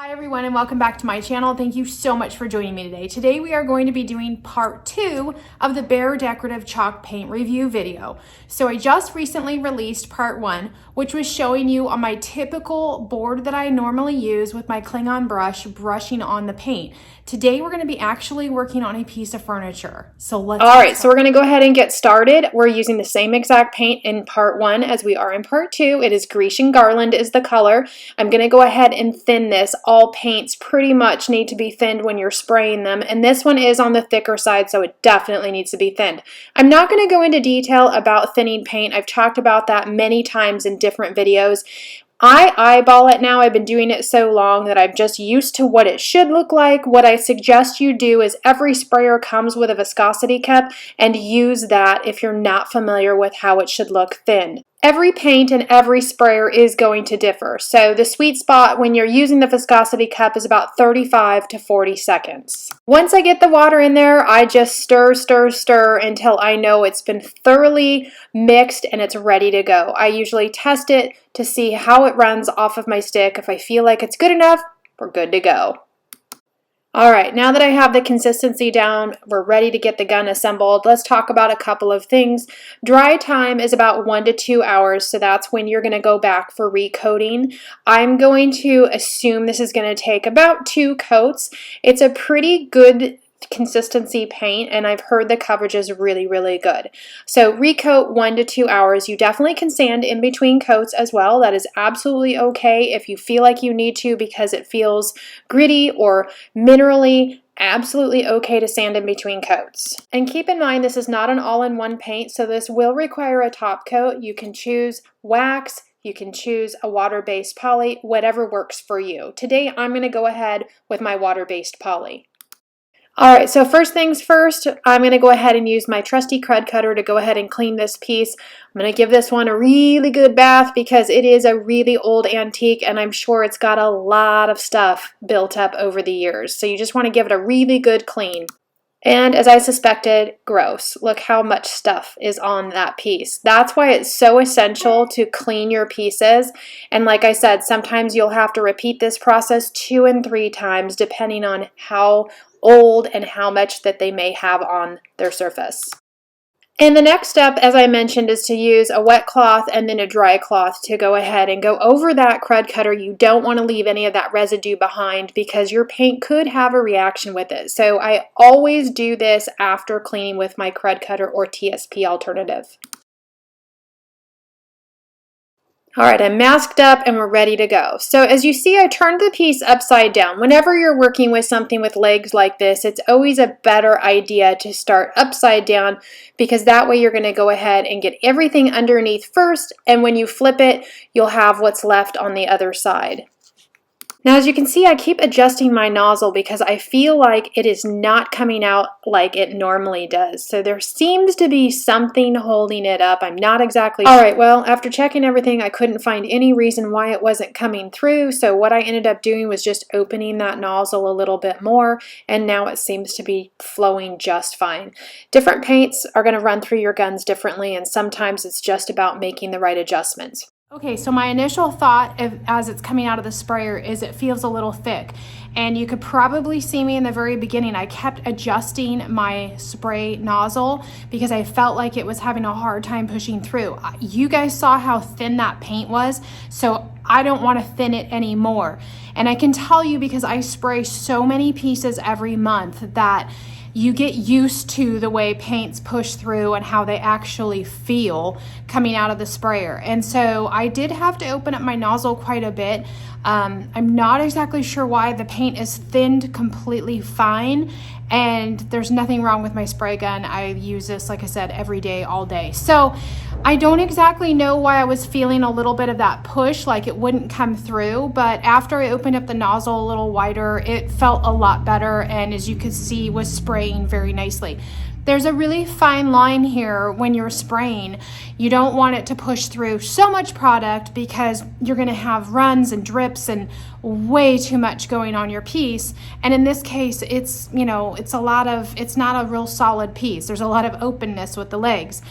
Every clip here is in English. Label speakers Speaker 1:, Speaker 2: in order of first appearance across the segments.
Speaker 1: Hi everyone and welcome back to my channel. Thank you so much for joining me today. Today we are going to be doing part 2 of the Behr Decorative Chalk Paint review video. So I just recently released part 1, which was showing you on my typical board that I normally use with my Klingon brush, brushing on the paint. Today we're going to be actually working on a piece of furniture. So let's so we're going to go ahead and get started. We're using the same exact paint in part 1 as we are in part 2. It is Grecian Garland is the color. I'm going to go ahead and thin this. All paints pretty much need to be thinned when you're spraying them, and this one is on the thicker side, so it definitely needs to be thinned. I'm not going to go into detail about thinning paint. I've talked about that many times in different videos. I eyeball it now. I've been doing it so long that I'm just used to what it should look like. What I suggest you do is every sprayer comes with a viscosity cup, and use that if you're not familiar with how it should look thinned. Every paint and every sprayer is going to differ. So the sweet spot when you're using the viscosity cup is about 35 to 40 seconds. Once I get the water in there, I just stir until I know it's been thoroughly mixed and it's ready to go. I usually test it to see how it runs off of my stick. If I feel like it's good enough, we're good to go. All right, now that I have the consistency down, we're ready to get the gun assembled. Let's talk about a couple of things. Dry time is about 1 to 2 hours, so that's when you're going to go back for recoating. I'm going to assume this is going to take about 2 coats. It's a pretty good consistency paint, and I've heard the coverage is really good. So recoat 1 to 2 hours. You definitely can sand in between coats as well. That is absolutely okay if you feel like you need to because it feels gritty or minerally. Absolutely okay to sand in between coats. And keep in mind this is not an all-in-one paint, so this will require a top coat. You can choose wax, you can choose a water-based poly, whatever works for you. Today I'm going to go ahead with my water-based poly. Alright, so first things first, I'm going to go ahead and use my trusty crud cutter to go ahead and clean this piece. I'm going to give this one a really good bath because it is a really old antique and I'm sure it's got a lot of stuff built up over the years. So you just want to give it a really good clean. And as I suspected, gross. Look how much stuff is on that piece. That's why it's so essential to clean your pieces. And like I said, sometimes you'll have to repeat this process 2 and 3 times depending on how old and how much that they may have on their surface. And the next step, as I mentioned, is to use a wet cloth and then a dry cloth to go ahead and go over that crud cutter. You don't want to leave any of that residue behind because your paint could have a reaction with it. So I always do this after cleaning with my crud cutter or TSP alternative. Alright, I'm masked up and we're ready to go. So as you see, I turned the piece upside down. Whenever you're working with something with legs like this, it's always a better idea to start upside down because that way you're going to go ahead and get everything underneath first, and when you flip it, you'll have what's left on the other side. Now, as you can see, I keep adjusting my nozzle because I feel like it is not coming out like it normally does. So there seems to be something holding it up. I'm not exactly sure. All right, well, after checking everything, I couldn't find any reason why it wasn't coming through. So what I ended up doing was just opening that nozzle a little bit more, and now it seems to be flowing just fine. Different paints are going to run through your guns differently, and sometimes it's just about making the right adjustments. Okay, so my initial thought as it's coming out of the sprayer is it feels a little thick, and you could probably see me in the very beginning. I kept adjusting my spray nozzle because I felt like it was having a hard time pushing through. You guys saw how thin that paint was, so I don't want to thin it anymore. And I can tell you because I spray so many pieces every month that you get used to the way paints push through and how they actually feel coming out of the sprayer. And so I did have to open up my nozzle quite a bit. I'm not exactly sure why. The paint is thinned completely fine, and there's nothing wrong with my spray gun. I use this, like I said, every day, all day. So I don't exactly know why I was feeling a little bit of that push, like it wouldn't come through, but after I opened up the nozzle a little wider, it felt a lot better, and as you could see, was spraying very nicely. there's a really fine line here when you're spraying. You don't want it to push through so much product because you're going to have runs and drips and way too much going on your piece. And in this case, it's, you know, it's not a real solid piece. There's a lot of openness with the legs.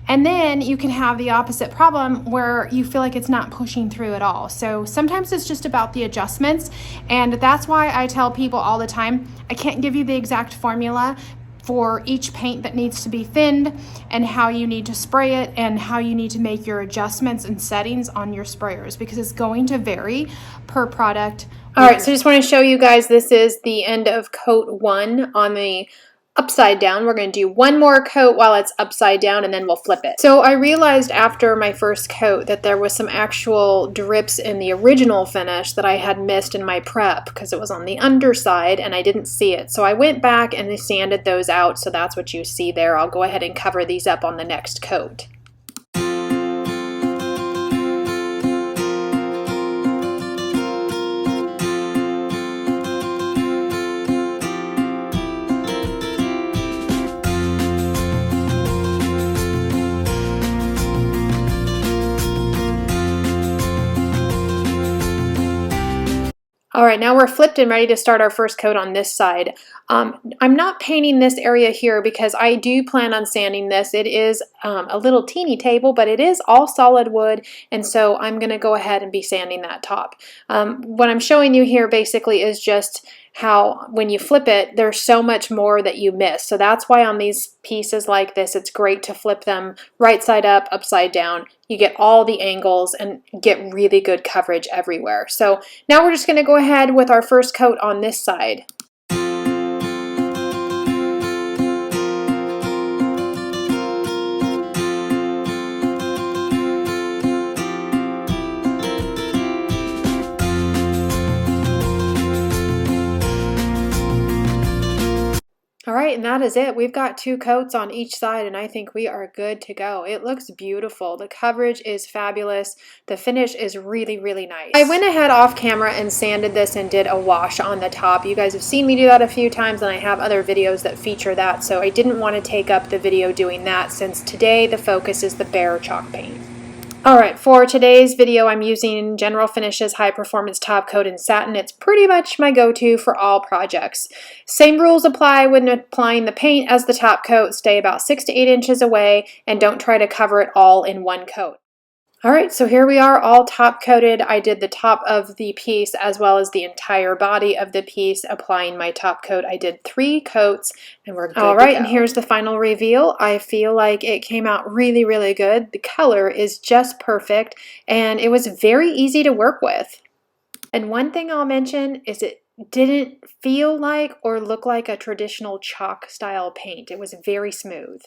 Speaker 1: And then you can have the opposite problem where you feel like it's not pushing through at all. So sometimes it's just about the adjustments. And that's why I tell people all the time, I can't give you the exact formula for each paint that needs to be thinned and how you need to spray it and how you need to make your adjustments and settings on your sprayers, because it's going to vary per product. All right, so I just want to show you guys, this is the end of coat 1 on the upside down. We're going to do one more coat while it's upside down and then we'll flip it. So I realized after my first coat that there was some actual drips in the original finish that I had missed in my prep because it was on the underside and I didn't see it. So I went back and sanded those out, so that's what you see there. I'll go ahead and cover these up on the next coat. All right, now we're flipped and ready to start our first coat on this side. I'm not painting this area here because I do plan on sanding this. It is a little teeny table, but it is all solid wood, and so I'm going to go ahead and be sanding that top. What I'm showing you here basically is just how when you flip it, there's so much more that you miss. So that's why on these pieces like this, it's great to flip them right side up, upside down. You get all the angles and get really good coverage everywhere. So now we're just going to go ahead with our first coat on this side. All right, and that is it. We've got 2 coats on each side, and I think we are good to go. It looks beautiful. The coverage is fabulous. The finish is really, really nice. I went ahead off camera and sanded this and did a wash on the top. You guys have seen me do that a few times, and I have other videos that feature that, so I didn't want to take up the video doing that since today the focus is the Behr chalk paint. Alright, for today's video I'm using General Finishes High Performance Top Coat in Satin. It's pretty much my go-to for all projects. Same rules apply when applying the paint as the top coat. Stay about 6 to 8 inches away and don't try to cover it all in one coat. Alright, so here we are all top coated. I did the top of the piece as well as the entire body of the piece applying my top coat. I did 3 coats and we're good to go. Alright, and here's the final reveal. I feel like it came out really, really good. The color is just perfect and it was very easy to work with. And one thing I'll mention is it didn't feel like or look like a traditional chalk style paint. It was very smooth.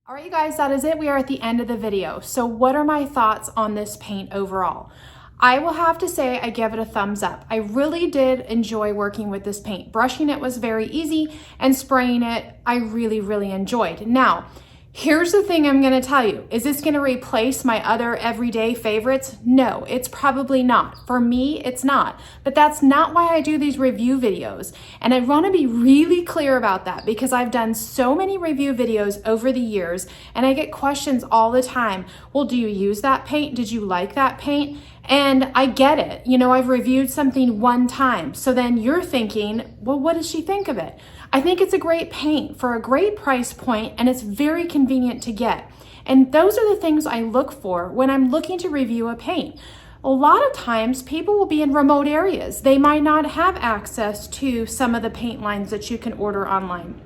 Speaker 1: All right, you guys, that is it. We are at the end of the video. So what are my thoughts on this paint overall? I will have to say I give it a thumbs up. I really did enjoy working with this paint. Brushing it was very easy and spraying it, I really, really enjoyed. Now, here's the thing I'm going to tell you. Is this going to replace my other everyday favorites? No, it's probably not. For me, it's not. But that's not why I do these review videos. And I want to be really clear about that because I've done so many review videos over the years and I get questions all the time. Well, do you use that paint? Did you like that paint? And I get it. You know, I've reviewed something one time. So then you're thinking, well, what does she think of it? I think it's a great paint for a great price point and it's very convenient to get. And those are the things I look for when I'm looking to review a paint. A lot of times people will be in remote areas. They might not have access to some of the paint lines that you can order online.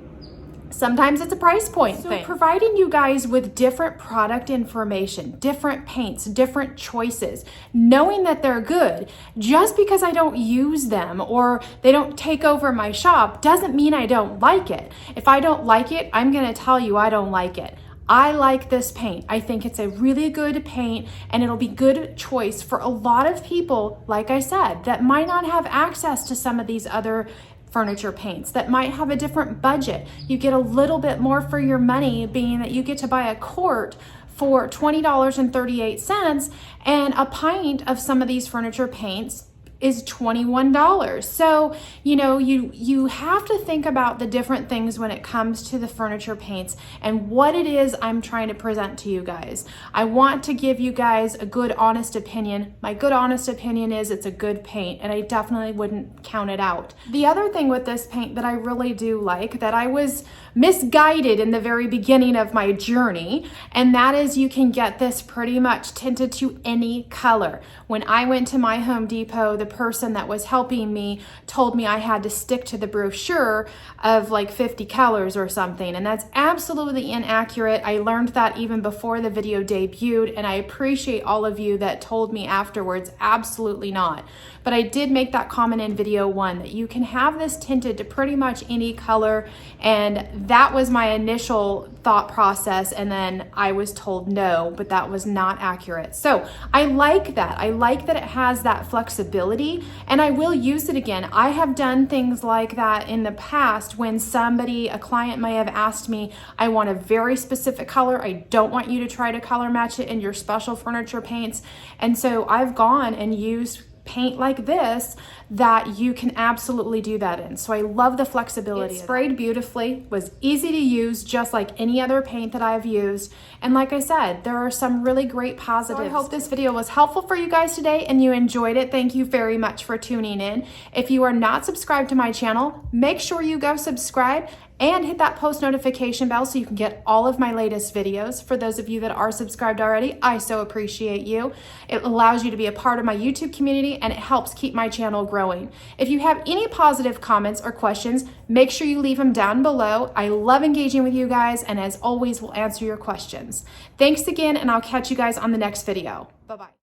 Speaker 1: Sometimes it's a price point thing. Providing you guys with different product information, different paints, different choices, knowing that they're good, just because I don't use them or they don't take over my shop doesn't mean I don't like it. If I don't like it, I'm gonna tell you I don't like it. I like this paint. I think it's a really good paint and it'll be good choice for a lot of people, like I said, that might not have access to some of these other furniture paints that might have a different budget. You get a little bit more for your money being that you get to buy a quart for $20.38, and a pint of some of these furniture paints is $21. So, you know, you have to think about the different things when it comes to the furniture paints and what it is I'm trying to present to you guys. I want to give you guys a good, honest opinion. My good, honest opinion is it's a good paint, and I definitely wouldn't count it out. The other thing with this paint that I really do like, that I was misguided in the very beginning of my journey, and that is you can get this pretty much tinted to any color. When I went to my Home Depot, the person that was helping me told me I had to stick to the brochure of like 50 colors or something, and that's absolutely inaccurate. I learned that even before the video debuted, and I appreciate all of you that told me afterwards, absolutely not. But I did make that comment in video 1 that you can have this tinted to pretty much any color, and that was my initial thought process, and then I was told no, but that was not accurate. So I like that. I like that it has that flexibility, and I will use it again. I have done things like that in the past when a client may have asked me, I want a very specific color. I don't want you to try to color match it in your special furniture paints. And so I've gone and used paint like this that you can absolutely do that in. So I love the flexibility. It sprayed beautifully, was easy to use, just like any other paint that I've used. And like I said, there are some really great positives. So I hope this video was helpful for you guys today and you enjoyed it. Thank you very much for tuning in. If you are not subscribed to my channel, make sure you go subscribe and hit that post notification bell so you can get all of my latest videos. For those of you that are subscribed already, I so appreciate you. It allows you to be a part of my YouTube community, and it helps keep my channel growing. If you have any positive comments or questions, make sure you leave them down below. I love engaging with you guys, and as always, we'll answer your questions. Thanks again, and I'll catch you guys on the next video. Bye-bye.